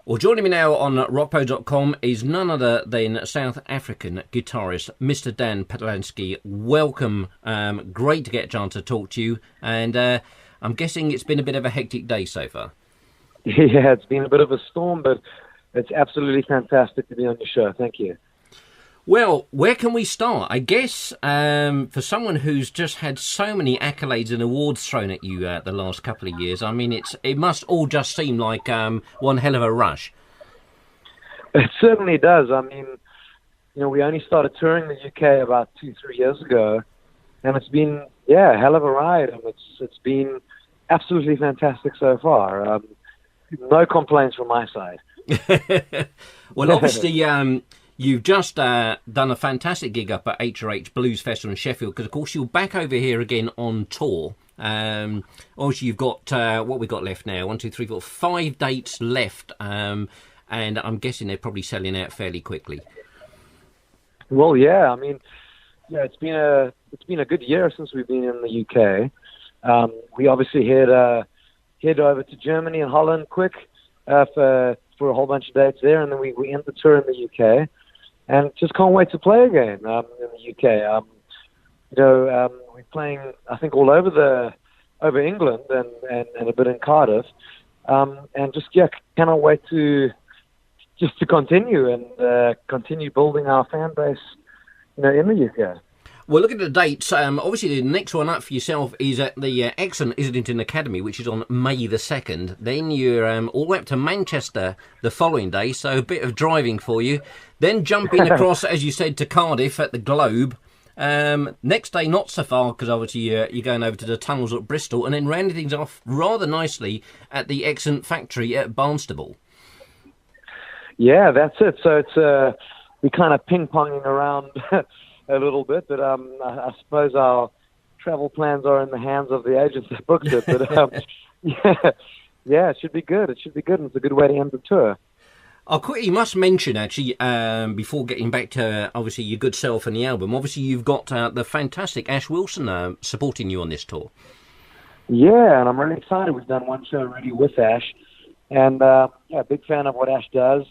Well, joining me now on Rockposer.com is none other than South African guitarist Mr. Dan Patlansky. Welcome. Great to get a chance to talk to you. And I'm guessing it's been a bit of a hectic day so far. Yeah, it's been a bit of a storm, but it's absolutely fantastic to be on your show. Thank you. Well, where can we start? I guess for someone who's just had so many accolades and awards thrown at you the last couple of years, I mean, it must all just seem like one hell of a rush. It certainly does. I mean, we only started touring the UK about 2-3 years ago, and it's been, a hell of a ride, and it's been absolutely fantastic so far. No complaints from my side. Well, obviously, you've just done a fantastic gig up at H Blues Festival in Sheffield, because, of course, you're back over here again on tour. Obviously, you've got, what we've got left now, 1, 2, 3, 4, 5 dates left, and I'm guessing they're probably selling out fairly quickly. Well, yeah, I mean, it's been a good year since we've been in the UK. We obviously head over to Germany and Holland quick for a whole bunch of dates there, and then we end the tour in the UK, and just can't wait to play again in the UK. We're playing, I think, all over England and a bit in Cardiff, and just cannot wait to continue and continue building our fan base, in the UK. Well, look at the dates. Obviously, the next one up for yourself is at the excellent Islington Academy, which is on May the 2nd. Then you're all the way up to Manchester the following day, so a bit of driving for you. Then jumping across, as you said, to Cardiff at the Globe. Next day, not so far, because obviously you're going over to the tunnels at Bristol, and then rounding things off rather nicely at the excellent factory at Barnstable. Yeah, that's it. So it's we're kind of ping-ponging around a little bit, but I suppose our travel plans are in the hands of the agents that booked it. But it should be good. It should be good, and it's a good way to end the tour. I'll quickly must mention, actually, before getting back to, obviously, your good self and the album, obviously you've got the fantastic Ash Wilson supporting you on this tour. Yeah, and I'm really excited. We've done one show already with Ash, and big fan of what Ash does.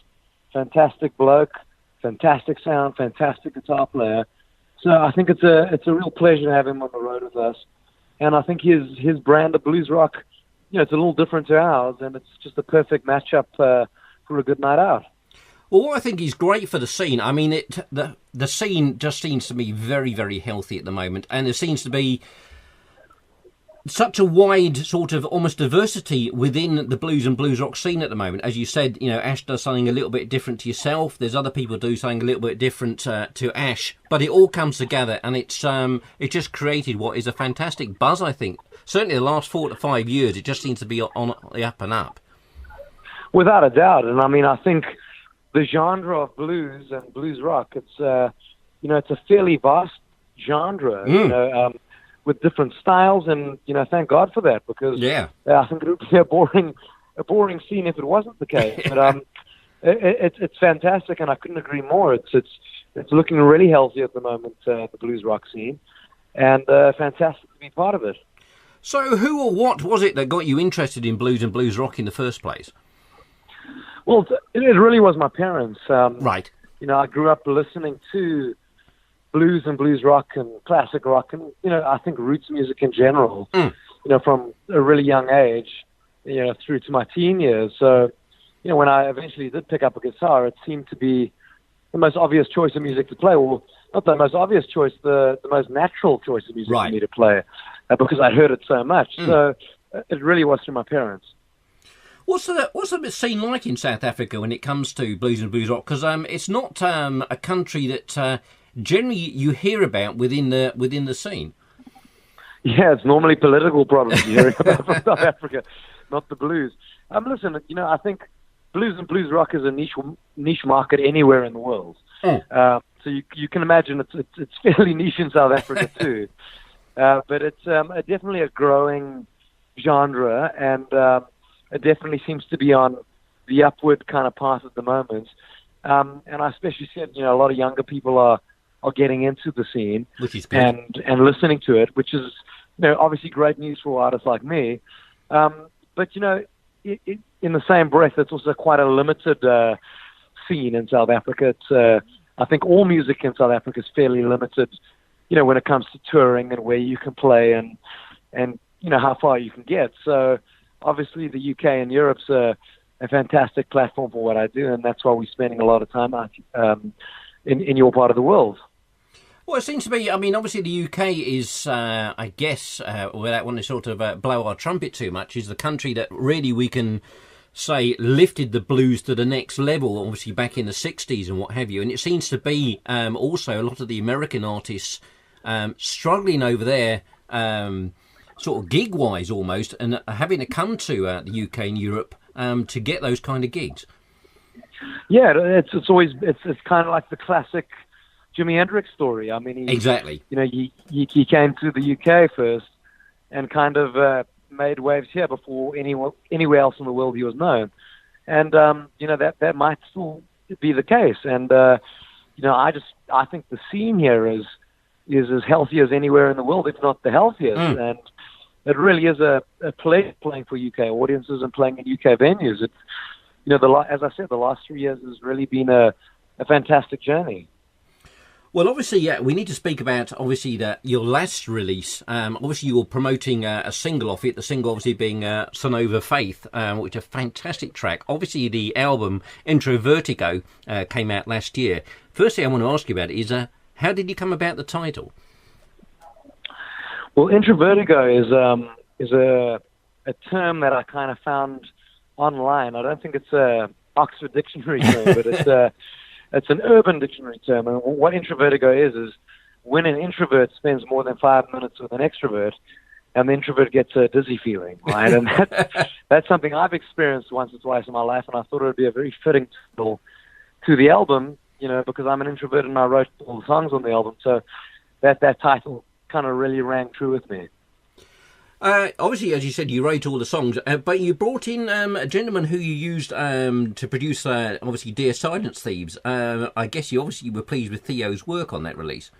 Fantastic bloke, fantastic sound, fantastic guitar player. So I think it's a real pleasure to have him on the road with us, and I think his brand of blues rock, it's a little different to ours, and it's just a perfect matchup for a good night out. Well, what I think is great for the scene, I mean, the scene just seems to be very, very healthy at the moment, and there seems to be such a wide sort of almost diversity within the blues and blues rock scene at the moment. As you said, Ash does something a little bit different to yourself. There's other people do something a little bit different to Ash, but it all comes together, and it's just created what is a fantastic buzz, I think. Certainly the last 4 to 5 years, it just seems to be on the up and up. Without a doubt. And I mean, I think the genre of blues and blues rock, it's it's a fairly vast genre, with different styles, and thank God for that, because I think it would be a boring scene if it wasn't the case. But it's fantastic, and I couldn't agree more. It's looking really healthy at the moment, the blues rock scene, and fantastic to be part of it. So, who or what was it that got you interested in blues and blues rock in the first place? Well, it really was my parents. Right. I grew up listening to blues and blues rock and classic rock, and I think roots music in general. From a really young age, through to my teen years. So, when I eventually did pick up a guitar, it seemed to be the most obvious choice of music to play. Well, not the most obvious choice, the most natural choice of music for me to play, because I'd heard it so much. So, it really was through my parents. What's the scene like in South Africa when it comes to blues and blues rock? Because it's not a country that generally you hear about within the scene. Yeah, it's normally political problems you hear about from South Africa, not the blues. Listen, I think blues and blues rock is a niche market anywhere in the world. So you can imagine it's fairly niche in South Africa too. But it's definitely a growing genre, and it definitely seems to be on the upward kind of path at the moment. And I especially said, a lot of younger people are getting into the scene, which is good, and listening to it, which is obviously great news for artists like me. But in the same breath, it's also quite a limited scene in South Africa. It's I think all music in South Africa is fairly limited, when it comes to touring and where you can play and how far you can get. So obviously the UK and Europe's a fantastic platform for what I do, and that's why we're spending a lot of time out in your part of the world. Well, it seems to be, obviously the UK is, I guess, without wanting to sort of blow our trumpet too much, is the country that really we can say lifted the blues to the next level, obviously back in the 60s and what have you. And it seems to be also a lot of the American artists struggling over there, sort of gig-wise almost, and having to come to the UK and Europe to get those kind of gigs. Yeah, it's kind of like the classic Jimi Hendrix story. Exactly. He came to the UK first and kind of made waves here before anywhere else in the world he was known. And, that might still be the case. And, I think the scene here is as healthy as anywhere in the world, if not the healthiest. And it really is a pleasure playing for UK audiences and playing in UK venues. It's, as I said, the last 3 years has really been a fantastic journey. Well, obviously, we need to speak about, obviously, your last release. Obviously, you were promoting a single off it, the single obviously being Son Over Faith, which is a fantastic track. Obviously, the album Introverted came out last year. Firstly, I want to ask you about is how did you come about the title? Well, Introverted is a term that I kind of found online. I don't think it's a Oxford Dictionary term, but it's an urban dictionary term. And what Introvertigo is when an introvert spends more than 5 minutes with an extrovert, and the introvert gets a dizzy feeling, right? And that's something I've experienced once or twice in my life, and I thought it would be a very fitting title to the album, because I'm an introvert and I wrote all the songs on the album. So that title kind of really rang true with me. Obviously, as you said, you wrote all the songs, but you brought in a gentleman who you used to produce, obviously, Dear Silence Thieves. I guess you obviously were pleased with Theo's work on that release.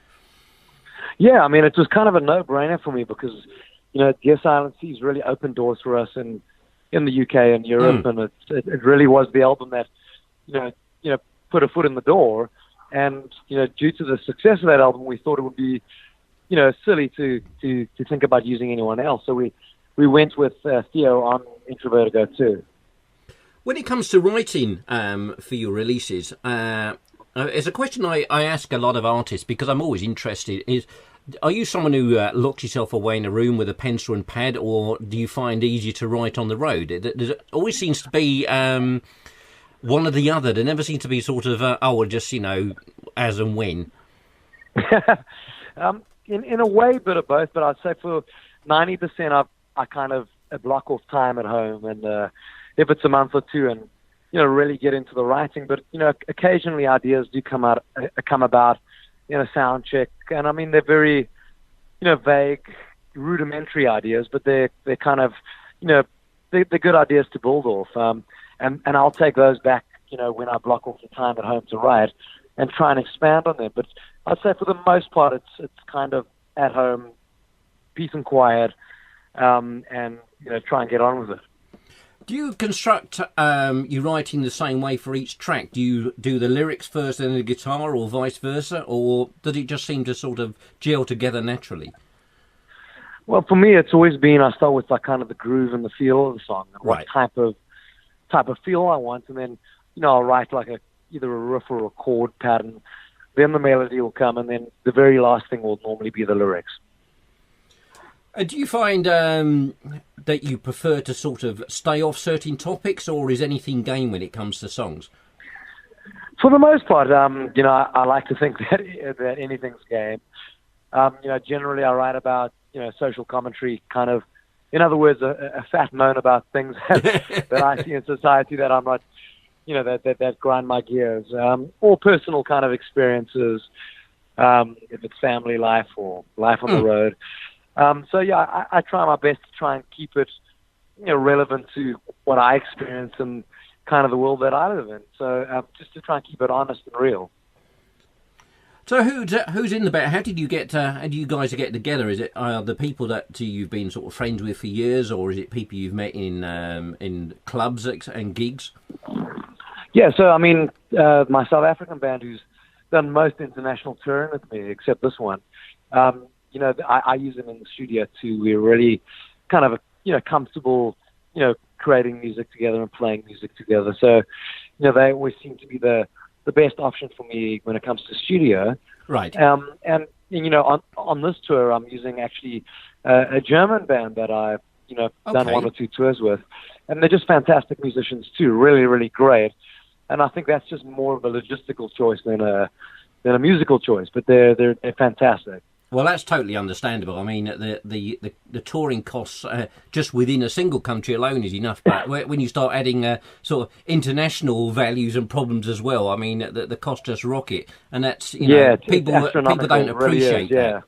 Yeah, it was kind of a no-brainer for me because, Dear Silence Thieves really opened doors for us in the UK and Europe, and it really was the album that, put a foot in the door. And, due to the success of that album, we thought it would be silly to think about using anyone else. So we went with Theo on Introvertigo too. When it comes to writing for your releases, it's a question I ask a lot of artists because I'm always interested. Are you someone who locks yourself away in a room with a pencil and pad, or do you find it easier to write on the road? There always seems to be one or the other. There never seems to be sort of, just, as and when. In a way, a bit of both, but I'd say for 90%, I kind of block off time at home, and if it's a month or two, and really get into the writing. But occasionally ideas do come about in a sound check, and they're very vague, rudimentary ideas, but they're kind of they're good ideas to build off, and I'll take those back when I block off the time at home to write and try and expand on them. But I'd say for the most part, it's kind of at home, peace and quiet, and try and get on with it. Do you construct your writing the same way for each track? Do you do the lyrics first and then the guitar, or vice versa, or does it just seem to sort of gel together naturally? Well, for me, it's always been I start with kind of the groove and the feel of the song, and right. what type of feel I want, and then I'll write like either a riff or a chord pattern. Then the melody will come, and then the very last thing will normally be the lyrics. Do you find that you prefer to sort of stay off certain topics, or is anything game when it comes to songs? For the most part, I like to think that anything's game. Generally I write about, social commentary, kind of, in other words, a fat moan about things that I see in society that I'm not, that grind my gears, or personal kind of experiences, if it's family life or life on the road. I try my best to try and keep it, relevant to what I experience and kind of the world that I live in. So just to try and keep it honest and real. So who's in the band? How did you get? How do you guys get together? Is it the people that you've been sort of friends with for years, or is it people you've met in clubs and gigs? Yeah, so I mean, my South African band, who's done most international touring with me, except this one, you know, I use them in the studio too. We're really kind of, you know, comfortable, you know, creating music together and playing music together. So, you know, they always seem to be the best option for me when it comes to studio. Right. And you know, on this tour, I'm using actually a German band that I've, you know, done one or two tours with, and they're just fantastic musicians too. Really, really great. And I think that's just more of a logistical choice than a musical choice. But they're fantastic. Well, that's totally understandable. I mean, the touring costs just within a single country alone is enough. But when you start adding sort of international values and problems as well, I mean, the costs just rocket. And that's, you know, people don't appreciate that.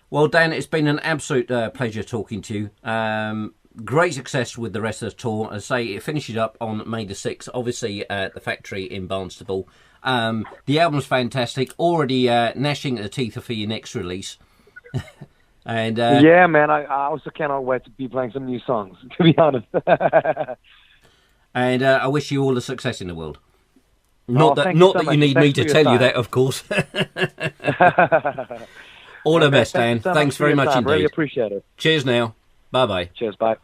Well, Dan, it's been an absolute pleasure talking to you. Great success with the rest of the tour. As I say, it finishes up on May the 6th, obviously at the factory in Barnstaple. The album's fantastic. Already gnashing at the teeth for your next release. And yeah, man, I also cannot wait to be playing some new songs, to be honest. And I wish you all the success in the world. Not that you need me to tell you that, of course. All the best, Dan. Thanks very much indeed. Really appreciate it. Cheers now. Bye-bye. Cheers, bye.